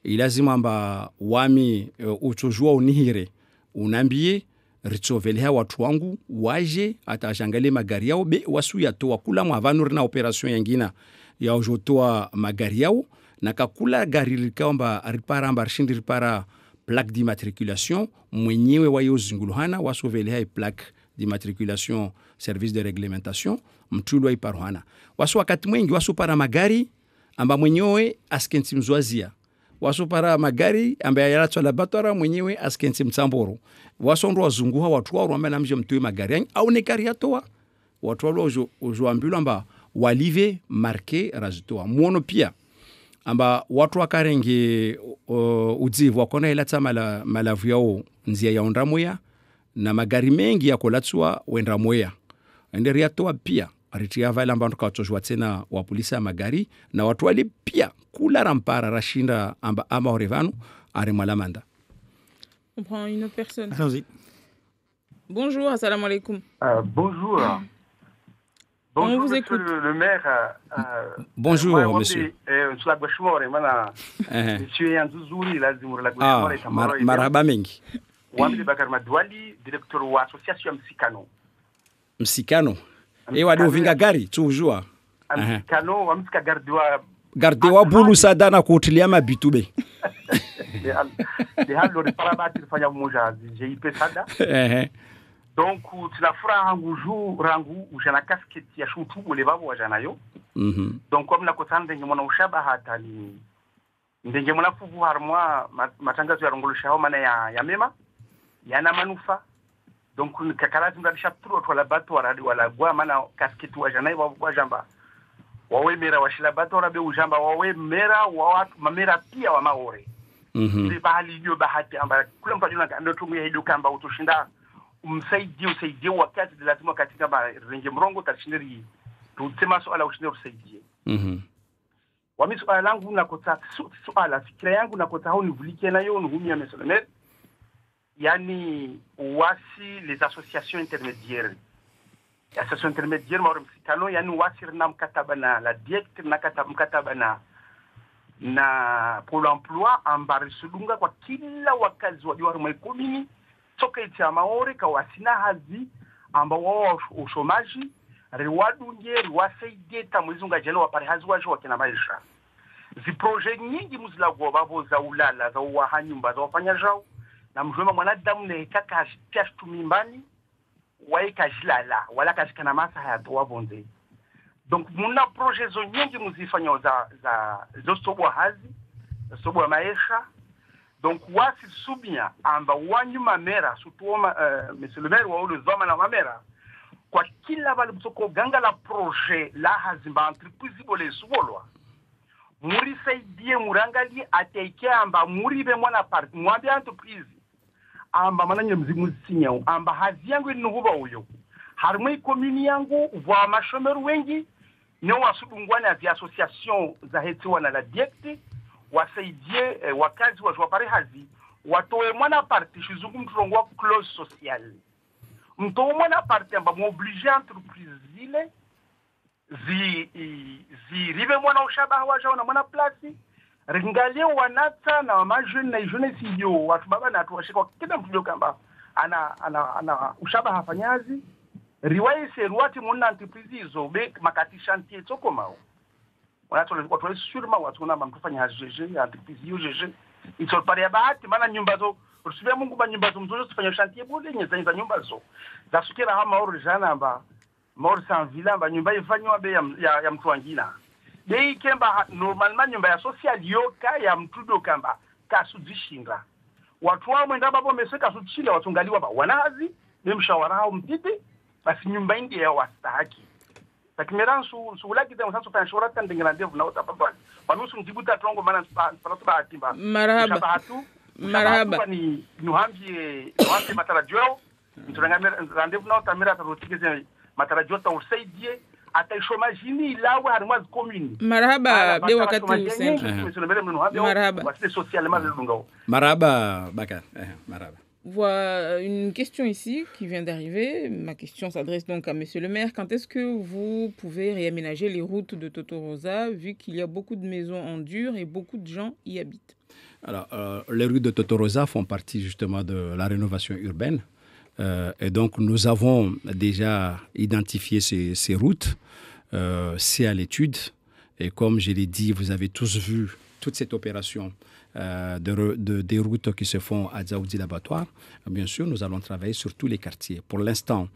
ilazimu amba wami utojua unihire unambie ritsoveleha watu wangu waje atajangale magari yao be wasu yatoa kula mwavanuri na operation yangina ya ujotoa magari yao na kakula gari likamba ripara amba rishindi ripara plaque d'immatriculation mwenyewe wayo zinguluhana wasoveleha plaque d'immatriculation service de réglementation mtulwa iparuhana wasu wakati mwingi wasu para magari amba mwenyewe askensi mzwazia wasu para magari amba yaratwa laboratoire mwenyewe askensi mtsamboro wasu ndo wazunguha watu wao amba namje mtue magari yani au ne gari yatoa watu wao ojo amba walive marqué razitoa muono pia amba watu wakarenge udzivu wakona ilata malavu yao nzia ya ondramoya na magari mengi yako latsua wendramoya enderi yatoa pia aritia vala amba tukatozwa tena wa polisi ya magari na watu wali pia kula rampara rashinda amba ama orevanu are malamanda. On prend une autre personne. Allons-y. Bonjour, assalamu alaikum. Bonjour. On vous écoute. Le maire. Bonjour, monsieur. Marhaba mengi. Wamile Bakar Madwali, directeur wa association Msikano. Msikano. Ewa do vinga gari tujua. Msikano wamsika gardiwa bulu sadana kutilia mabitube. De halo reparabati fanya moja JIP sada. Donc tunafura rangu ujana casquette ya shutu ule babo wajana yo. Donc comme nakotana ndenge mwana ushaba hata ni ndenge mwana fuvu harmwa matangazo ya rongolosha hao maana ya mema yana manufa. Donc kakalazi ndalisha turu wala batu wala gwa maana casquette wajana yo wajamba wawe mera washila batu wala be ujamba wawe mera watu mamera pia wa maore. Ndi bahali hiyo bahati amba kula mpajuna ndio tungu ya hidu kamba utoshinda usaidie wakati lazima katika renge mrongo tashindiri tutsema swala ushinde usaidie. Wami swala langu nakota swala fikira yangu nakota hao nivulike nayo nuhumia mesolemet yani wasi les associations intermédiaires. Association intermédiaire mwa Msikano yani wasi na mkataba na la DIECT na mkataba na Pôle emploi ambari sudunga kwa kila wakazi wa Juaru Maikomini soka itia maore kawasina hazi amba wao ushomaji riwadunge riwasaidie tamwizunga jelo wapare hazi wajo wakina maisha zi projet nyingi muzilagwa babo za ulala za wahanyumba za wafanya jao na mjwema mwanadamu ne kaka tumimbani waika jilala wala kashikana masa hayato wabonze. Donc muna projet zo nyingi muzifanya za zosobwa hazi zosobwa maisha. Donc wasi subia amba wanyuma mera sutuoma monsieur le maire wa ule zoma na mamera kwa kila bali msoko ganga la projet la hazimba entreprise bole subolwa muri saidie murangali ateke amba muri be mwana part mwambi entreprise amba mananye mzimu sinya amba hazi yangu ni huba uyo harmoi commune yangu wa mashomeru wengi ne wasudungwana za association za hetiwa na la DIECT wasaidie wakazi wajwapare hazi watoe mwana parti shizungu mtulongwa clause sociale mtoe mwana parti amba m'oblige entreprise zile ziribe mwana ushabaha wajao na mwana plasi ringalie wanata na majeni na jeune siyo watu baba na watu washika kila mtu kamba ana ushabaha fanyazi riwai seruati mwana entreprise hizo be makati chantier toko mao watu wale sûrement watu na mtufanya GG entreprise hiyo GG ito pale ya bahati maana nyumba zo rusibia Mungu ba nyumba zo mzozo tufanya chantier bole nyeza nyumba zo zasukira hama oro jana amba mor sans villa amba nyumba ifanywa be ya mtu wangina dei kemba normalement nyumba ya social yoka ya mtudo kamba kasudishinga watu wao mwenda babo meseka suchile watungaliwa ba wanazi ni mshawara hao mtiti basi nyumba indi ya wastahaki takimeran su laki da msanso fa shora tan dingana devu na utapapa wanusu njibuta tongo maana salatu ba atimba marhaba ni nuhambi matarajio mtunangamira randevu na utamira tarotikeze matarajio ta usaidie ataishomajini ilawe harimwazi commune marhaba be wakati usembe marhaba Bakar marhaba. Voilà une question ici qui vient d'arriver. Ma question s'adresse donc à Monsieur le maire. Quand est-ce que vous pouvez réaménager les routes de Totorosa, vu qu'il y a beaucoup de maisons en dur et beaucoup de gens y habitent? Alors, les rues de Totorosa font partie justement de la rénovation urbaine. Et donc, nous avons déjà identifié ces routes. C'est à l'étude. Et comme je l'ai dit, vous avez tous vu toute cette opération des routes qui se font à Dzaoudi l'abattoir. Bien sûr, nous allons travailler sur tous les quartiers. Pour l'instant,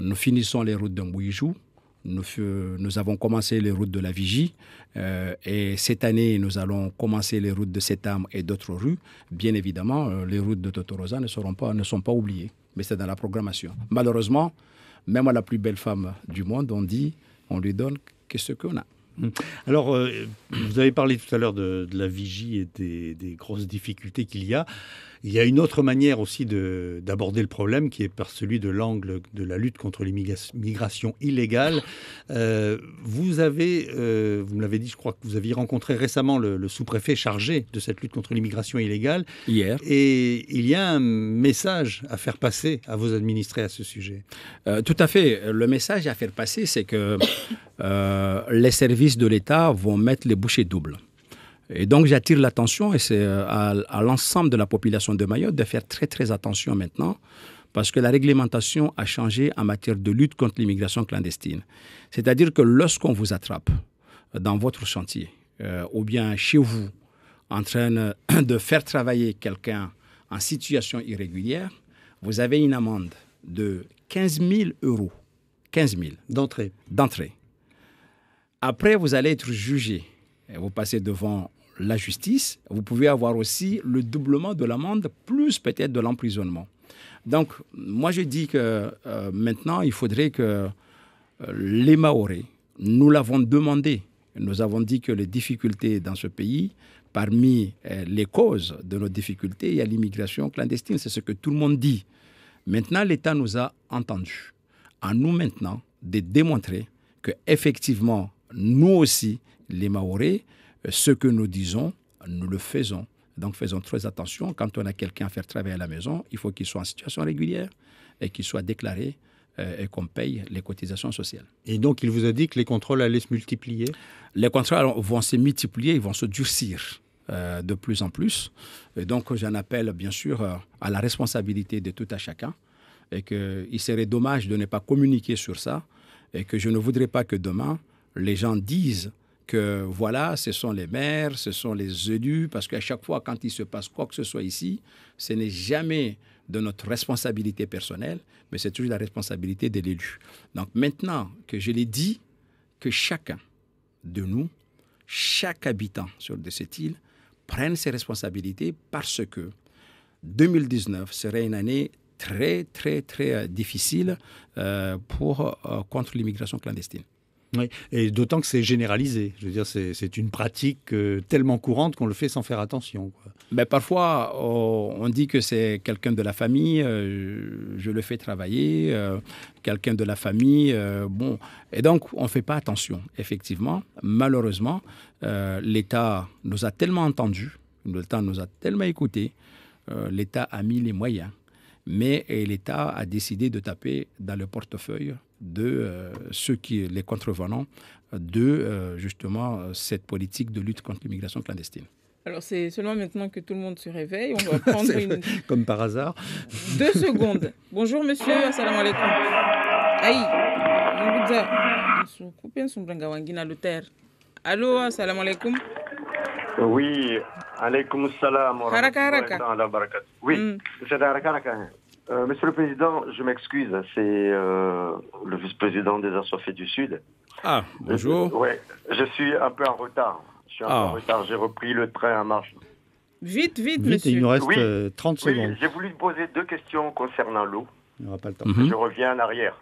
nous finissons les routes de Mbouijou. Nous avons commencé les routes de la Vigie. Et cette année, nous allons commencer les routes de Setam et d'autres rues. Bien évidemment, les routes de Totorosa ne sont pas oubliées. Mais c'est dans la programmation. Malheureusement, même à la plus belle femme du monde, on lui donne que ce qu'on a. Alors, vous avez parlé tout à l'heure de la vigie et des grosses difficultés qu'il y a. Il y a une autre manière aussi d'aborder le problème qui est par celui de l'angle de la lutte contre l'immigration illégale. Vous me l'avez dit, je crois que vous aviez rencontré récemment le sous-préfet chargé de cette lutte contre l'immigration illégale. Hier. Et il y a un message à faire passer à vos administrés à ce sujet. Tout à fait. Le message à faire passer, c'est que les services de l'État vont mettre les bouchées doubles. Et donc, j'attire l'attention, et c'est à l'ensemble de la population de Mayotte de faire très, très attention maintenant, parce que la réglementation a changé en matière de lutte contre l'immigration clandestine. C'est-à-dire que lorsqu'on vous attrape dans votre chantier, ou bien chez vous, en train de faire travailler quelqu'un en situation irrégulière, vous avez une amende de 15 000 euros. 15 000. D'entrée. Après, vous allez être jugé. Vous passez devant la justice. Vous pouvez avoir aussi le doublement de l'amende, plus peut-être de l'emprisonnement. Donc, moi, je dis que maintenant, il faudrait que les Mahorais, nous l'avons demandé. Nous avons dit que les difficultés dans ce pays, parmi les causes de nos difficultés, il y a l'immigration clandestine. C'est ce que tout le monde dit. Maintenant, l'État nous a entendus. À nous maintenant de démontrer qu'effectivement, nous aussi, les Mahorais, ce que nous disons, nous le faisons. Donc faisons très attention. Quand on a quelqu'un à faire travailler à la maison, il faut qu'il soit en situation régulière et qu'il soit déclaré et qu'on paye les cotisations sociales. Et donc il vous a dit que les contrôles allaient se multiplier? Les contrôles vont se multiplier, ils vont se durcir de plus en plus. Et donc j'en appelle bien sûr à la responsabilité de tout à chacun. Et qu'il serait dommage de ne pas communiquer sur ça. Et que je ne voudrais pas que demain, les gens disent que voilà, ce sont les maires, ce sont les élus, parce qu'à chaque fois, quand il se passe quoi que ce soit ici, ce n'est jamais de notre responsabilité personnelle, mais c'est toujours la responsabilité de l'élu. Donc maintenant que je l'ai dit, que chacun de nous, chaque habitant de cette île, prenne ses responsabilités parce que 2019 serait une année très, très, très difficile contre l'immigration clandestine. Oui, et d'autant que c'est généralisé. Je veux dire, c'est une pratique tellement courante qu'on le fait sans faire attention, quoi. Ben, parfois, on dit que c'est quelqu'un de la famille, je le fais travailler, quelqu'un de la famille, bon. Et donc, on ne fait pas attention. Effectivement, malheureusement, l'État nous a tellement entendus, l'État nous a tellement écoutés, l'État a mis les moyens. Mais l'État a décidé de taper dans le portefeuille de les contrevenants de justement cette politique de lutte contre l'immigration clandestine. Alors c'est seulement maintenant que tout le monde se réveille. On va prendre comme par hasard. 2 secondes. Bonjour monsieur, assalamu alaikum. Aïe, allô, assalamu alaikum. Oui, alaikum salam. Oui, c'est Monsieur le Président, je m'excuse, c'est le vice-président des Assoiffés du Sud. Ah, bonjour. Oui, je suis un peu en retard. J'ai repris le train en marche. Vite, monsieur. Il nous reste 30 secondes. Oui, j'ai voulu poser 2 questions concernant l'eau. Il n'y aura pas le temps. Je reviens en arrière.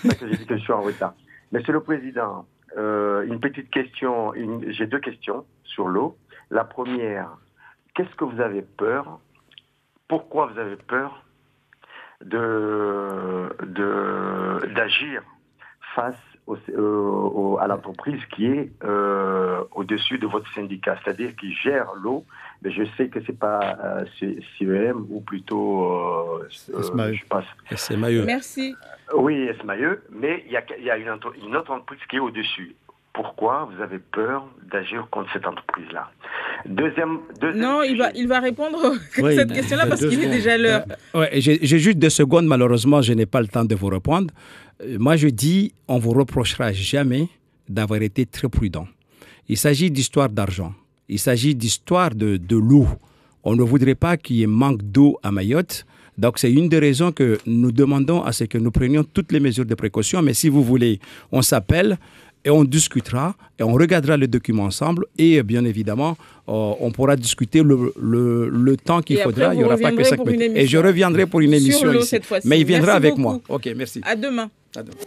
C'est ça que j'ai dit que je suis en retard. Monsieur le Président, une petite question, j'ai 2 questions sur l'eau. La première, qu'est-ce que vous avez peur? Pourquoi vous avez peur d'agir face à l'entreprise qui est au-dessus de votre syndicat, c'est-à-dire qui gère l'eau, mais je sais que c'est pas CEM ou plutôt SMAE. Merci. Oui, SMAE, mais il y a une autre entreprise qui est au-dessus. Pourquoi vous avez peur d'agir contre cette entreprise-là? Deuxième non, il va répondre à cette question-là parce qu'il est déjà l'heure. J'ai juste 2 secondes, malheureusement, je n'ai pas le temps de vous répondre. Moi, je dis, on ne vous reprochera jamais d'avoir été très prudent. Il s'agit d'histoire d'argent. Il s'agit d'histoire de l'eau. On ne voudrait pas qu'il y ait manque d'eau à Mayotte. Donc, c'est une des raisons que nous demandons à ce que nous prenions toutes les mesures de précaution. Mais si vous voulez, on s'appelle et on discutera et on regardera le document ensemble et bien évidemment, on pourra discuter le temps qu'il faudra. Il n'y aura pas que 5 minutes. Et je reviendrai pour une émission ici. Mais il viendra avec moi. OK, merci. À demain. À demain.